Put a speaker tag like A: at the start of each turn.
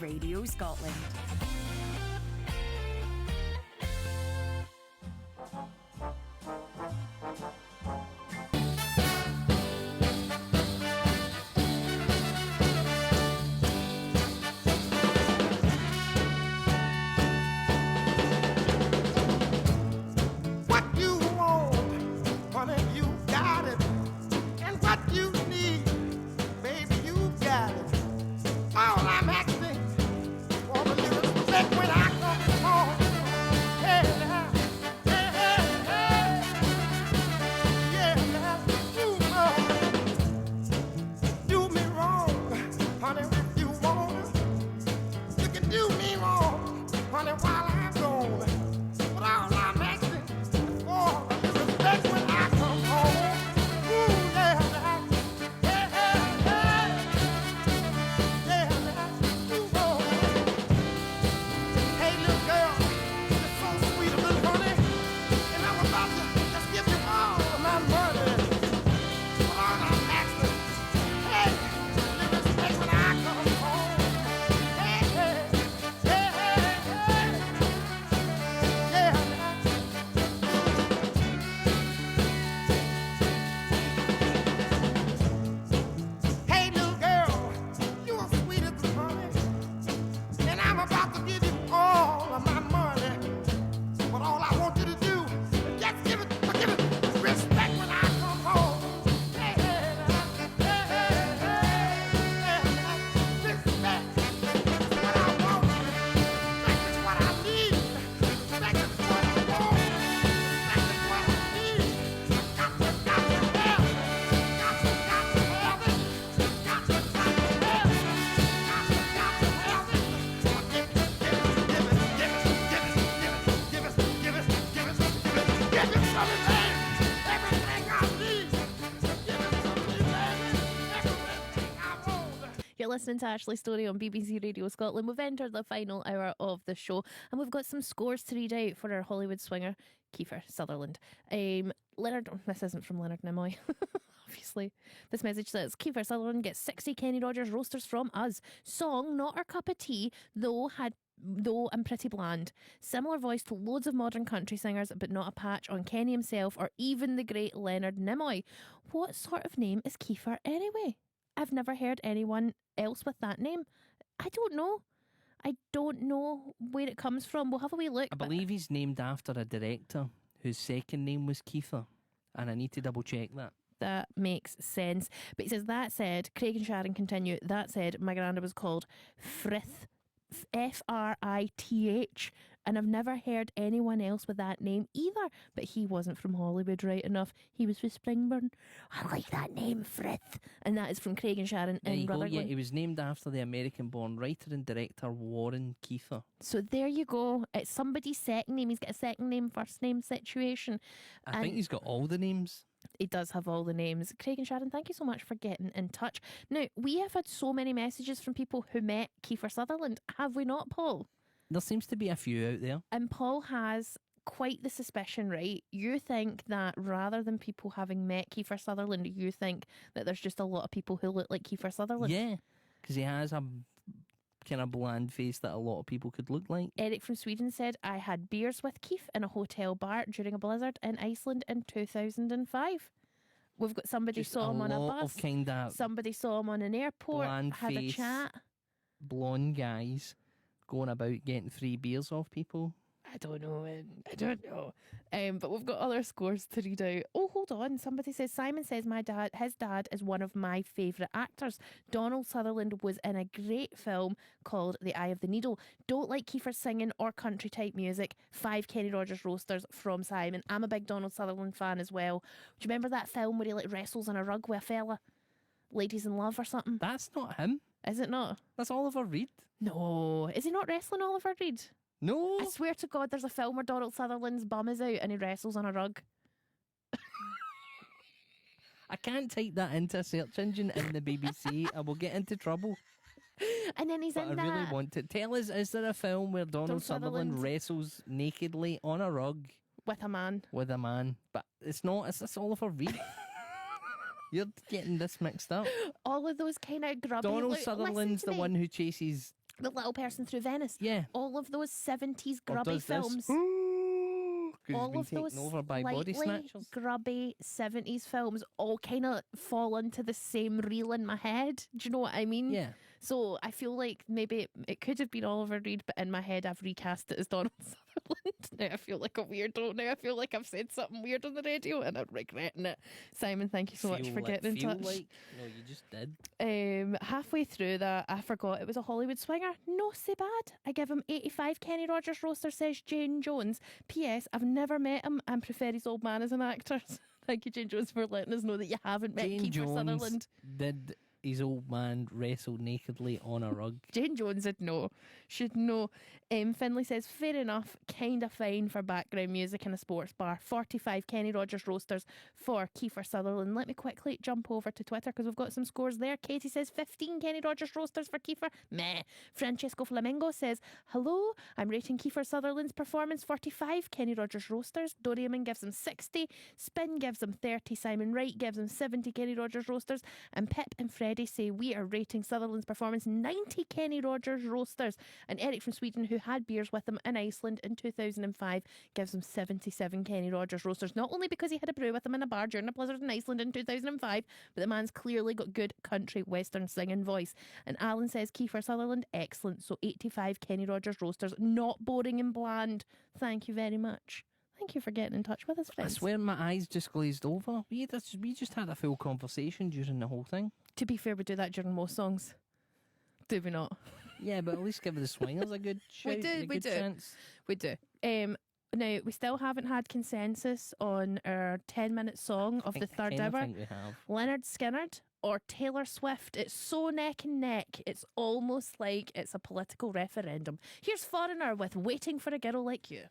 A: Radio Scotland.
B: You're listening to Ashley Storrie on BBC Radio Scotland. We've entered the final hour of the show and we've got some scores to read out for our Hollywood swinger, Kiefer Sutherland. This isn't from Leonard Nimoy, obviously. This message says, Kiefer Sutherland gets 60 Kenny Rogers roasters from us. Song, not our cup of tea, though I'm pretty bland. Similar voice to loads of modern country singers, but not a patch on Kenny himself or even the great Leonard Nimoy. What sort of name is Kiefer anyway? I've never heard anyone else with that name. I don't know where it comes from. We'll have a wee look.
C: I believe he's named after a director whose second name was Kiefer, and I need to double check that.
B: That makes sense. But he says, that said, Craig and Sharon continue, that said, my granda was called Frith, Frith, and I've never heard anyone else with that name either. But he wasn't from Hollywood, right enough. He was from Springburn. I like that name, Frith. And that is from Craig and Sharon in Rutherglen.
C: Yeah, he was named after the American-born writer and director Warren Kiefer.
B: So there you go. It's somebody's second name. He's got a second name, first name situation.
C: I think he's got all the names.
B: He does have all the names. Craig and Sharon, thank you so much for getting in touch. Now, we have had so many messages from people who met Kiefer Sutherland. Have we not, Paul?
C: There seems to be a few out there.
B: And Paul has quite the suspicion, right? You think that rather than people having met Kiefer Sutherland, you think that there's just a lot of people who look like Kiefer Sutherland?
C: Yeah, because he has a kind of bland face that a lot of people could look like.
B: Eric from Sweden said, I had beers with Keith in a hotel bar during a blizzard in Iceland in 2005. We've got somebody
C: Just
B: saw him on a bus.
C: Of
B: somebody saw him on an airport,
C: bland
B: had
C: face,
B: a chat.
C: Blonde guys going about getting free beers off people.
B: I don't know. But we've got other scores to read out. Oh, hold on. Somebody says, Simon says his dad is one of my favourite actors. Donald Sutherland was in a great film called The Eye of the Needle. Don't like Kiefer singing or country type music. 5 Kenny Rogers roasters from Simon. I'm a big Donald Sutherland fan as well. Do you remember that film where he wrestles on a rug with a fella? Ladies in Love or something?
C: That's not him.
B: Is it not?
C: That's Oliver Reed.
B: No. Is he not wrestling Oliver Reed?
C: No.
B: I swear to God, there's a film where Donald Sutherland's bum is out and he wrestles on a rug.
C: I can't type that into a search engine in the BBC. I will get into trouble.
B: And then he's
C: but
B: in
C: I
B: that.
C: really want to. Tell us, is there a film where Donald Sutherland wrestles nakedly on a rug?
B: With a man.
C: With a man. But it's not. It's this Oliver Reed. You're getting this mixed up.
B: All of those kind of grubby.
C: Donald Sutherland's the one who chases
B: The Little Person Through Venice.
C: Yeah.
B: All of those 70s
C: Or
B: grubby
C: does
B: films.
C: This. Because
B: All
C: he's been
B: of
C: taken
B: those
C: over by body
B: slightly
C: snatchers.
B: grubby 70s films all kind of fall into the same reel in my head. Do you know what I mean?
C: Yeah.
B: So I feel like maybe it could have been Oliver Reed, but in my head I've recast it as Donald Sutherland. Now I feel like a weirdo. Now I feel like I've said something weird on the radio and I'm regretting it. Simon, thank you so much for getting in touch.
C: Like, no, you just did.
B: Halfway through that, I forgot it was a Hollywood swinger. No, so bad. I give him 85 Kenny Rogers roaster, says Jane Jones. P.S. I've never met him and prefer his old man as an actor. Thank you, Jane Jones, for letting us know that you haven't met
C: Jane
B: Kiefer
C: Jones
B: Sutherland.
C: did his old man wrestle nakedly on a rug.
B: Jane Jones said no. Should know. Finley says, fair enough, kind of fine for background music in a sports bar. 45 Kenny Rogers roasters for Kiefer Sutherland. Let me quickly jump over to Twitter because we've got some scores there. Katie says 15 Kenny Rogers roasters for Kiefer. Meh. Francesco Flamingo says, hello, I'm rating Kiefer Sutherland's performance 45 Kenny Rogers roasters. Doriaman gives him 60. Spin gives him 30. Simon Wright gives him 70 Kenny Rogers roasters. And Pip and Freddie say we are rating Sutherland's performance 90 Kenny Rogers roasters. And Eric from Sweden, who had beers with him in Iceland in 2005, gives him 77 Kenny Rogers roasters. Not only because he had a brew with him in a bar during a blizzard in Iceland in 2005, but the man's clearly got good country western singing voice. And Alan says Kiefer Sutherland, excellent. So 85 Kenny Rogers roasters, not boring and bland. Thank you very much. Thank you for getting in touch with us,
C: I
B: friends.
C: swear my eyes just glazed over. We just had a full conversation during the whole thing.
B: To be fair, we do that during most songs. Do we not?
C: Yeah, but at least give the swingers a good shout.
B: We do.
C: Chance.
B: We do. Now, we still haven't had consensus on our 10-minute song of the third hour.
C: I think we have.
B: Leonard Skinnard or Taylor Swift. It's so neck and neck. It's almost like it's a political referendum. Here's Foreigner with Waiting for a Girl Like You.